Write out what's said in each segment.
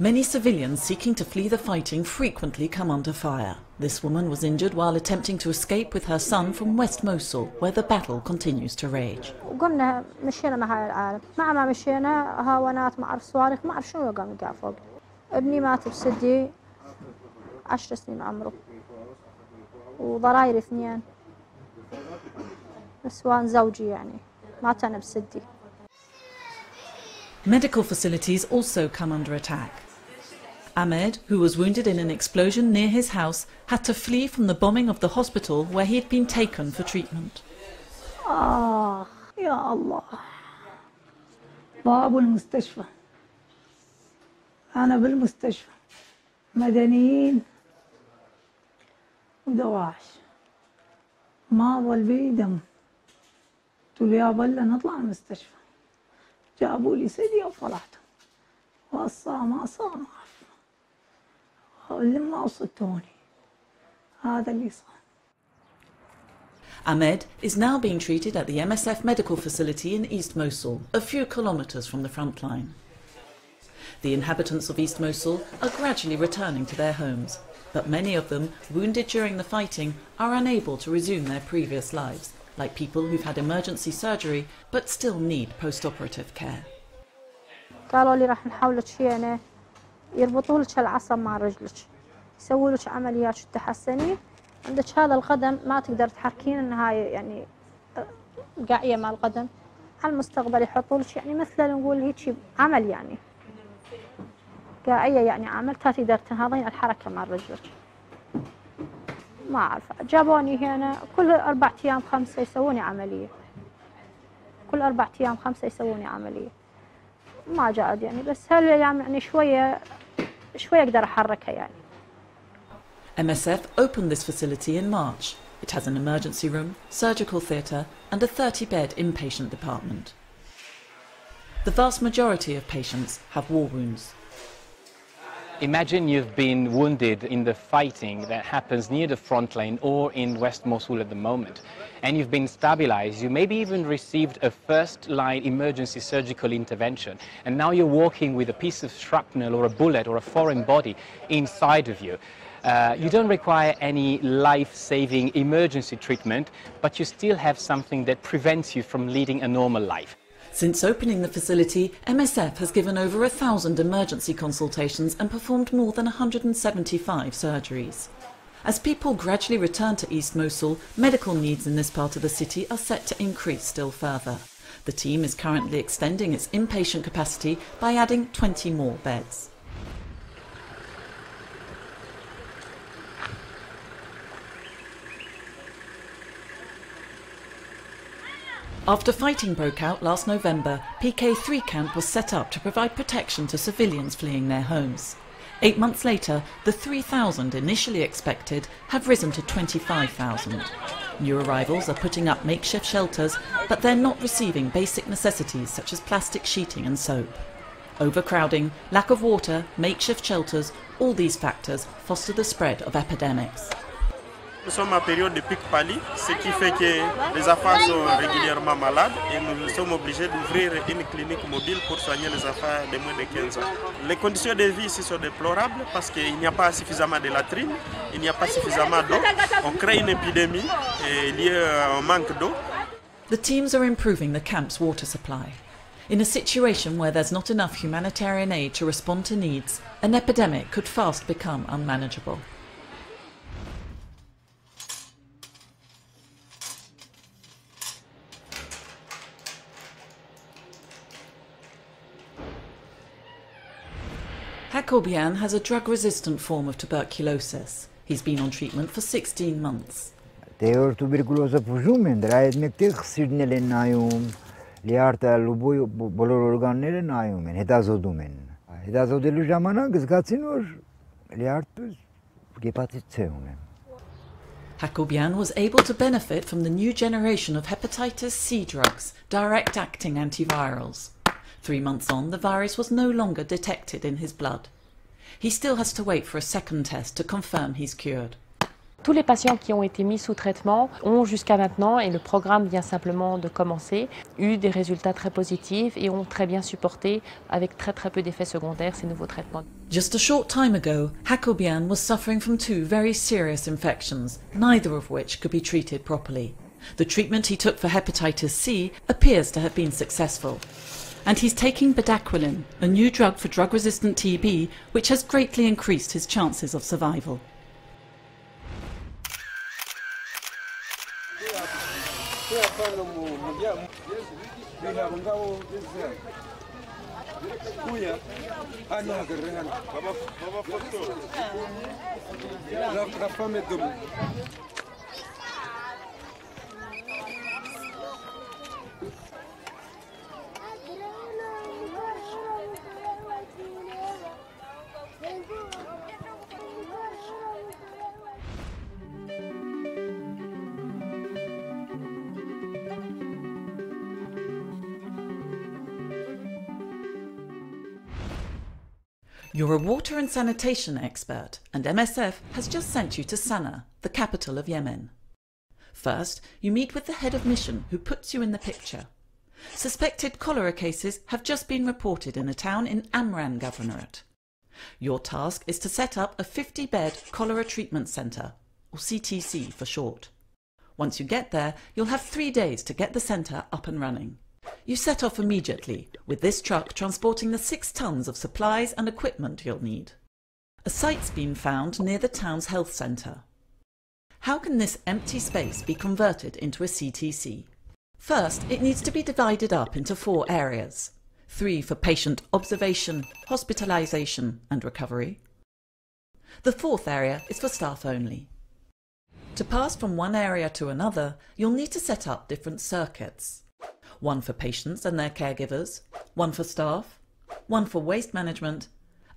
Many civilians seeking to flee the fighting frequently come under fire. This woman was injured while attempting to escape with her son from West Mosul, where the battle continues to rage. وقمنا مشينا مع هاي العالم، مع ما مشينا هاونات، ما أعرف صواريخ، ما أعرف شنو قام يقع فوق. ابني مات بسدي 10 سنين عمره، وضرايري 2 نسوان زوجي يعني مات أنا بسدي. Medical facilities also come under attack. Ahmed, who was wounded in an explosion near his house, had to flee from the bombing of the hospital where he had been taken for treatment. يا الله باب المستشفى، أنا بالمستشفى، مدنيين ودواعش، ما ظل بي دم. قلت له يا بلا نطلع المستشفى، جابوا لي سدي وطلعت، ما صار لما وصلتوني، هذا اللي صار. Ahmed is now being treated at the MSF medical facility in East Mosul, a few kilometres from the front line. The inhabitants of East Mosul are gradually returning to their homes, but many of them, wounded during the fighting, are unable to resume their previous lives, like people who've had emergency surgery but still need post-operative care. قالوا لي راح نحولك شيء يربطوا لك العصب مع رجلك، يسووا لك عمليات تحسني، عندك هذا القدم ما تقدر تحركين انها يعني قاعيه مع القدم، على المستقبل يحطوا لك يعني مثل نقول هيك عمل يعني قاعيه يعني عمل تقدر تنهضين الحركه مع رجلك. ما اعرف، جابوني هنا كل 4 أيام 5 يسووني عمليه، كل 4 أيام 5 يسووني عمليه. ما جاد يعني، بس هالايام يعني شويه اقدر احركها يعني. MSF opened this facility in March. It has an emergency room, surgical theatre and a 30-bed inpatient department. The vast majority of patients have war wounds. Imagine you've been wounded in the fighting that happens near the front line or in West Mosul at the moment, and you've been stabilized. You maybe even received a first-line emergency surgical intervention, and now you're walking with a piece of shrapnel or a bullet or a foreign body inside of you. You don't require any life-saving emergency treatment, but you still have something that prevents you from leading a normal life. Since opening the facility, MSF has given over 1,000 emergency consultations and performed more than 175 surgeries. As people gradually return to East Mosul, medical needs in this part of the city are set to increase still further. The team is currently extending its inpatient capacity by adding 20 more beds. After fighting broke out last November, PK3 camp was set up to provide protection to civilians fleeing their homes. 8 months later, the 3,000 initially expected have risen to 25,000. New arrivals are putting up makeshift shelters, but they're not receiving basic necessities such as plastic sheeting and soap. Overcrowding, lack of water, makeshift shelters, all these factors foster the spread of epidemics. Nous sommes en période de pic pali, ce qui fait que les enfants sont régulièrement malades et nous sommes obligés d'ouvrir une clinique mobile pour soigner les enfants de moins de 15 ans. Les conditions de vie ici sont déplorables parce qu'il n'y a pas suffisamment de latrines, il n'y a pas suffisamment d'eau. On crée une épidémie liée au manque d'eau. The teams are improving the camp's water supply. In a situation where there's not enough humanitarian aid to respond to needs, an epidemic could fast become unmanageable. Hakobian has a drug-resistant form of tuberculosis. He's been on treatment for 16 months. Teor tuberculoza pujumen, draid mektik sidnele nayum, liarta luboy bolor organele nayumen, hetazodumen. Hetazodelu jamana gzgatsinor liartus gepatitseumen. Hakobian was able to benefit from the new generation of hepatitis C drugs, direct-acting antivirals. 3 months on, the virus was no longer detected in his blood. He still has to wait for a second test to confirm he's cured. Tous les patients qui ont été mis sous traitement ont jusqu'à maintenant, et le programme vient simplement de commencer, eu des résultats très positifs et ont très bien supporté, avec très peu d'effets secondaires, ces nouveaux traitements. Just a short time ago, Hakobian was suffering from 2 very serious infections, neither of which could be treated properly. The treatment he took for hepatitis C appears to have been successful. And he's taking bedaquiline, a new drug for drug-resistant TB, which has greatly increased his chances of survival. You're a water and sanitation expert, and MSF has just sent you to Sana'a, the capital of Yemen. First, you meet with the head of mission, who puts you in the picture. Suspected cholera cases have just been reported in a town in Amran Governorate. Your task is to set up a 50-bed cholera treatment centre, or CTC for short. Once you get there, you'll have 3 days to get the centre up and running. You set off immediately, with this truck transporting the 6 tons of supplies and equipment you'll need. A site's been found near the town's health centre. How can this empty space be converted into a CTC? First, it needs to be divided up into 4 areas. 3 for patient observation, hospitalisation and recovery. The 4th area is for staff only. To pass from one area to another, you'll need to set up different circuits. 1 for patients and their caregivers, 1 for staff, 1 for waste management,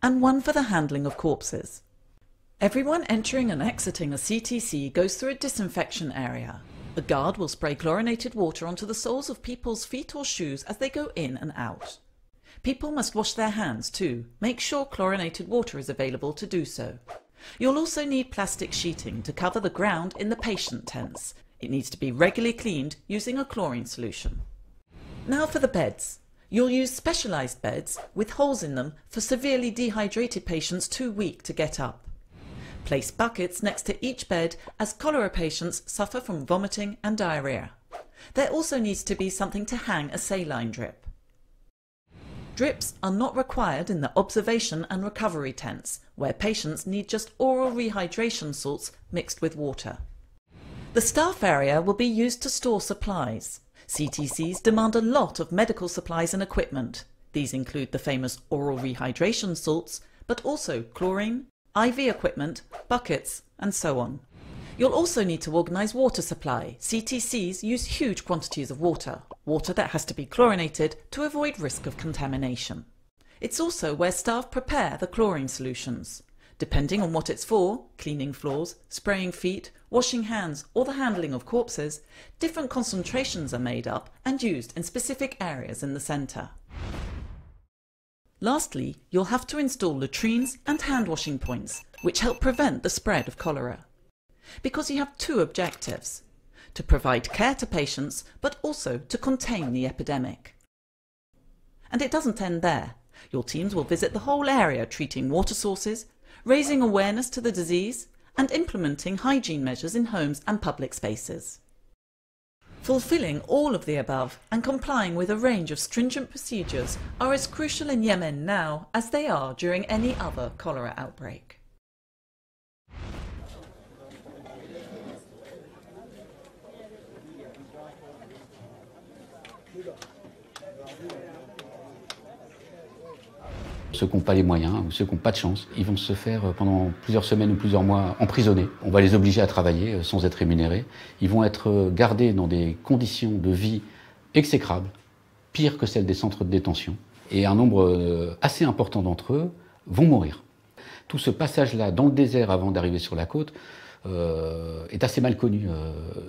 and 1 for the handling of corpses. Everyone entering and exiting a CTC goes through a disinfection area. A guard will spray chlorinated water onto the soles of people's feet or shoes as they go in and out. People must wash their hands too. Make sure chlorinated water is available to do so. You'll also need plastic sheeting to cover the ground in the patient tents. It needs to be regularly cleaned using a chlorine solution. Now for the beds. You'll use specialised beds with holes in them for severely dehydrated patients too weak to get up. Place buckets next to each bed as cholera patients suffer from vomiting and diarrhoea. There also needs to be something to hang a saline drip. Drips are not required in the observation and recovery tents, where patients need just oral rehydration salts mixed with water. The staff area will be used to store supplies. CTCs demand a lot of medical supplies and equipment. These include the famous oral rehydration salts, but also chlorine, IV equipment, buckets, and so on. You'll also need to organise water supply. CTCs use huge quantities of water that has to be chlorinated to avoid risk of contamination. It's also where staff prepare the chlorine solutions. Depending on what it's for, cleaning floors, spraying feet, washing hands, or the handling of corpses, different concentrations are made up and used in specific areas in the centre. Lastly, you'll have to install latrines and hand washing points, which help prevent the spread of cholera. Because you have 2 objectives: to provide care to patients, but also to contain the epidemic. And it doesn't end there. Your teams will visit the whole area treating water sources, raising awareness to the disease, and implementing hygiene measures in homes and public spaces. Fulfilling all of the above and complying with a range of stringent procedures are as crucial in Yemen now as they are during any other cholera outbreak. Ceux qui n'ont pas les moyens ou ceux qui n'ont pas de chance, ils vont se faire pendant plusieurs semaines ou plusieurs mois emprisonner. On va les obliger à travailler sans être rémunérés. Ils vont être gardés dans des conditions de vie exécrables, pires que celles des centres de détention. Et un nombre assez important d'entre eux vont mourir. Tout ce passage-là dans le désert avant d'arriver sur la côte est assez mal connu.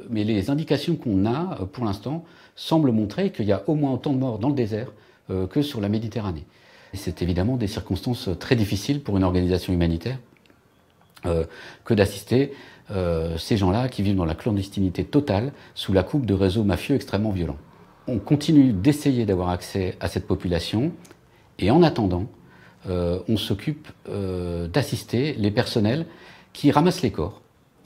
Mais les indications qu'on a pour l'instant semblent montrer qu'il y a au moins autant de morts dans le désert que sur la Méditerranée. C'est évidemment des circonstances très difficiles pour une organisation humanitaire que d'assister ces gens-là qui vivent dans la clandestinité totale sous la coupe de réseaux mafieux extrêmement violents. On continue d'essayer d'avoir accès à cette population et en attendant, on s'occupe d'assister les personnels qui ramassent les corps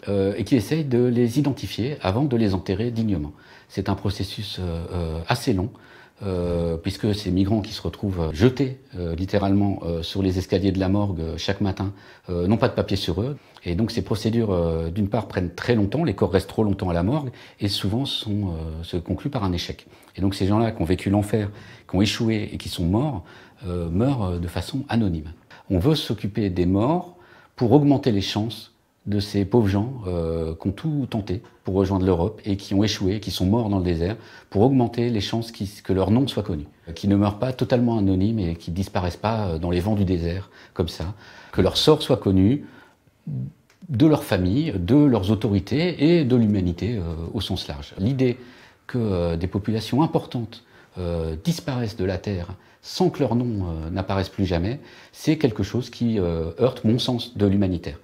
et qui essayent de les identifier avant de les enterrer dignement. C'est un processus assez long, puisque ces migrants qui se retrouvent jetés littéralement sur les escaliers de la morgue chaque matin n'ont pas de papier sur eux. Et donc ces procédures, d'une part, prennent très longtemps, les corps restent trop longtemps à la morgue, et souvent se concluent par un échec. Et donc ces gens-là qui ont vécu l'enfer, qui ont échoué et qui sont morts, meurent de façon anonyme. On veut s'occuper des morts pour augmenter les chances de ces pauvres gens qui ont tout tenté pour rejoindre l'Europe et qui ont échoué, qui sont morts dans le désert, pour augmenter les chances que leur nom soit connu, qu'ils ne meurent pas totalement anonymes et qu'ils ne disparaissent pas dans les vents du désert, comme ça, que leur sort soit connu de leur famille, de leurs autorités et de l'humanité au sens large. L'idée que des populations importantes disparaissent de la Terre sans que leur nom n'apparaisse plus jamais, c'est quelque chose qui heurte mon sens de l'humanitaire.